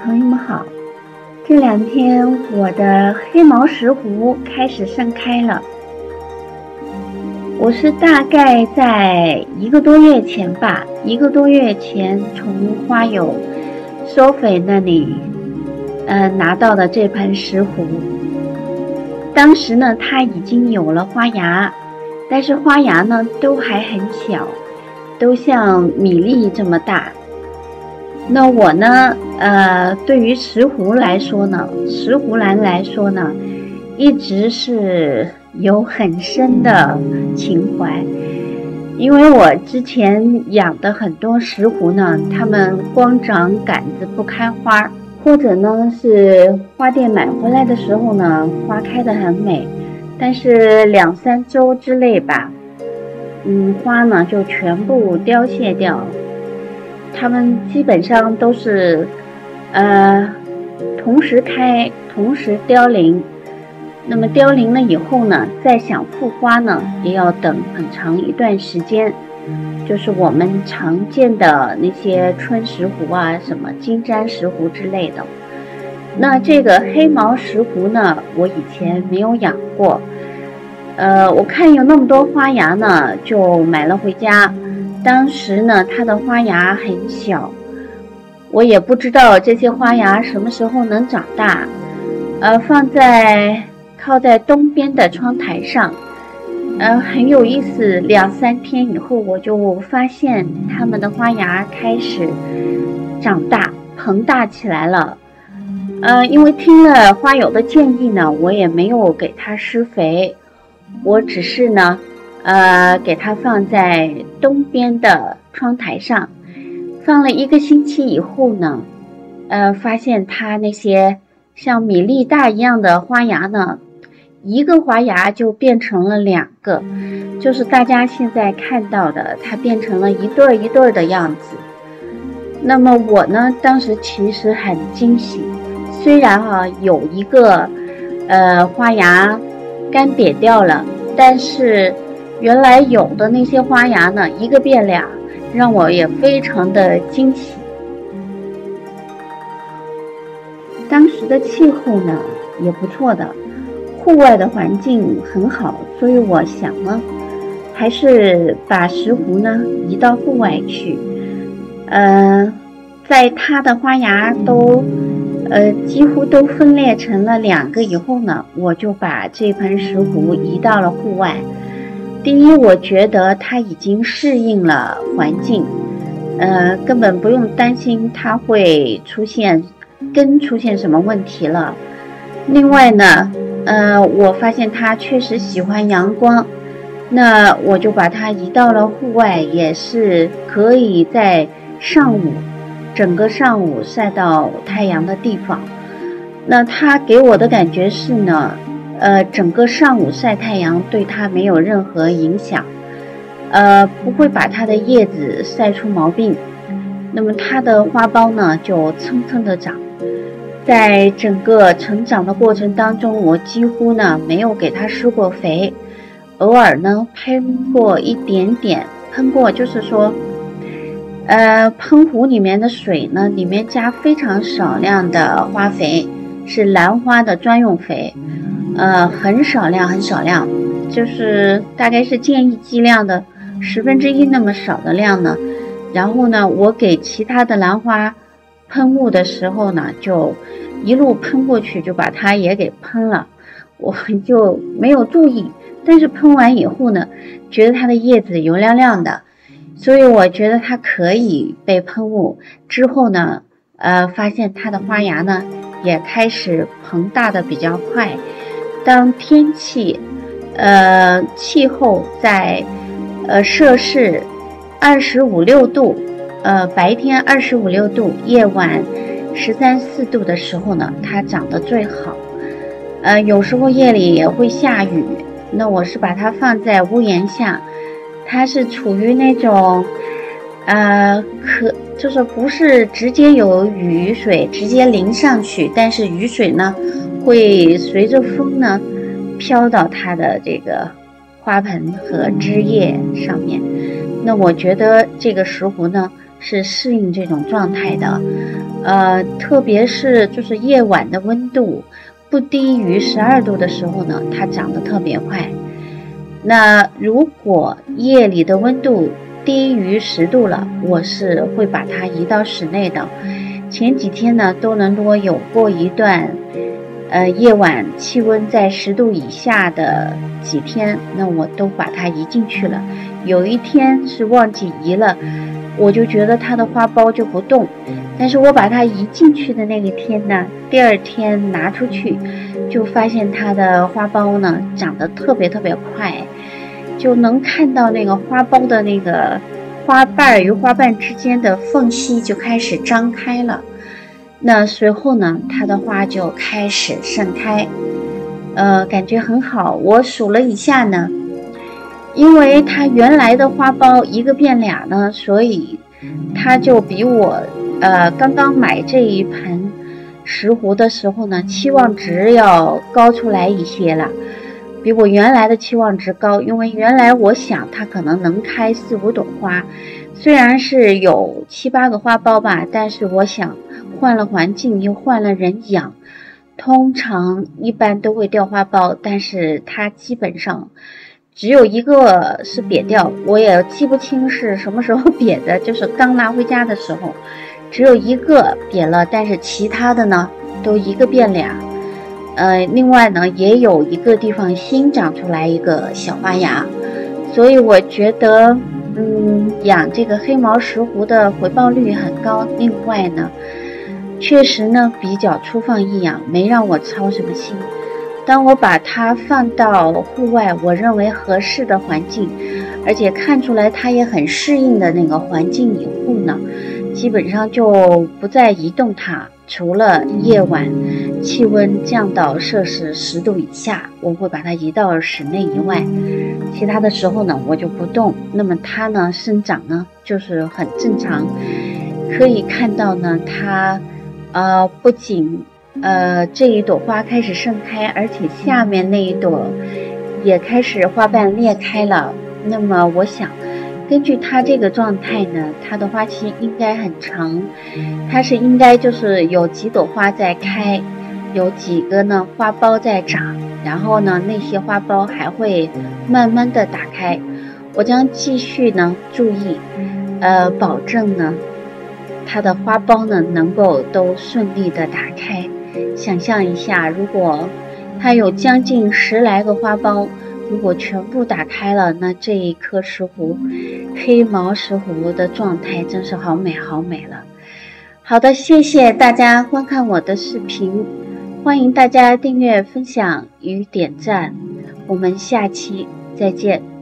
朋友们好，这两天我的黑毛石斛开始盛开了。我是大概在1个多月前吧，1个多月前从花友Sophie那里拿到的这盆石斛。当时呢它已经有了花芽，但是花芽呢都还很小，都像米粒这么大。那我呢对于石斛兰来说呢，一直是有很深的情怀。因为我之前养的很多石斛呢，它们光长杆子不开花，或者呢是花店买回来的时候呢花开得很美，但是2、3周之内吧，花呢就全部凋谢掉。它们基本上都是同时开同时凋零。那么凋零了以后呢，再想复花呢也要等很长一段时间，就是我们常见的那些春石斛啊，什么金簪石斛之类的。那这个黑毛石斛呢，我以前没有养过，我看有那么多花芽呢，就买了回家。当时呢它的花芽很小，我也不知道这些花芽什么时候能长大，靠在东边的窗台上，很有意思。2、3天以后，我就发现它们的花芽开始长大膨大起来了。因为听了花友的建议呢，我也没有给它施肥，我只是呢给它放在东边的窗台上，放了1个星期以后呢，发现它那些像米粒大一样的花芽呢，1个花芽就变成了2个，就是大家现在看到的，它变成了一对一对的样子。那么我呢，当时其实很惊喜，虽然有1个花芽干瘪掉了，但是原来有的那些花芽呢，1个变2，让我也非常的惊喜。当时的气候呢也不错的，户外的环境很好，所以我想呢，还是把石斛呢移到户外去。在它的花芽都几乎都分裂成了2个以后呢，我就把这盆石斛移到了户外。第一，我觉得它已经适应了环境，根本不用担心它会出现什么问题了。另外呢，我发现它确实喜欢阳光，那我就把它移到了户外，也是可以在整个上午晒到太阳的地方。那它给我的感觉是呢，整个上午晒太阳对它没有任何影响，不会把它的叶子晒出毛病。那么它的花苞呢就蹭蹭的长。在整个成长的过程当中，我几乎呢没有给它施过肥，偶尔呢喷过一点点，就是说喷壶里面的水呢，里面加非常少量的花肥，是兰花的专用肥，很少量，就是大概是建议剂量的1/10那么少的量呢。然后呢，我给其他的兰花喷雾的时候呢，就一路喷过去，就把它也给喷了。我就没有注意，但是喷完以后呢，觉得它的叶子油亮亮的，所以我觉得它可以被喷雾。之后呢，发现它的花芽呢也开始膨大的比较快。当天气气候在摄氏25、26度，白天25、26度，夜晚13、14度的时候呢，它长得最好。有时候夜里也会下雨，那我是把它放在屋檐下，它是处于那种就是不是直接有雨水直接淋上去，但是雨水呢会随着风呢飘到它的这个花盆和枝叶上面。那我觉得这个石斛呢是适应这种状态的。特别是就是夜晚的温度不低于12度的时候呢，它长得特别快。那如果夜里的温度低于10度了，我是会把它移到室内的。前几天呢，多伦多有过一段夜晚气温在10度以下的几天，那我都把它移进去了。有一天是忘记移了，我就觉得它的花苞就不动，但是我把它移进去的那一天呢，第二天拿出去就发现它的花苞呢长得特别快，就能看到那个花苞的那个花瓣与花瓣之间的缝隙就开始张开了。那随后呢，它的花就开始盛开，感觉很好。我数了一下呢，因为它原来的花苞一个变俩呢，所以它就比我刚刚买这一盆石斛的时候呢，期望值要高出来一些了，比我原来的期望值高。因为原来我想它可能能开4、5朵花，虽然是有7、8个花苞吧，但是我想换了环境又换了人养，通常一般都会掉花苞，但是它基本上只有一个是瘪掉，我也记不清是什么时候瘪的，就是刚拿回家的时候只有一个瘪了，但是其他的呢都一个变俩。另外呢也有一个地方新长出来一个小花芽，所以我觉得养这个黑毛石斛的回报率很高。另外呢确实呢比较粗放易养，没让我操什么心。当我把它放到户外我认为合适的环境，而且看出来它也很适应的那个环境以后呢，基本上就不再移动它，除了夜晚气温降到摄氏10度以下，我会把它移到室内以外，其他的时候呢我就不动。那么它呢生长呢就是很正常，可以看到呢它不仅这一朵花开始盛开，而且下面那一朵也开始花瓣裂开了。那么我想根据它这个状态呢，它的花期应该很长，它是应该就是有几朵花在开，有几个呢花苞在长，然后呢那些花苞还会慢慢的打开。我将继续呢注意保证呢它的花苞呢能够都顺利的打开。想象一下，如果它有将近10来个花苞，如果全部打开了，那这一棵石斛，黑毛石斛的状态真是好美好美了。好的，谢谢大家观看我的视频，欢迎大家订阅、分享与点赞，我们下期再见。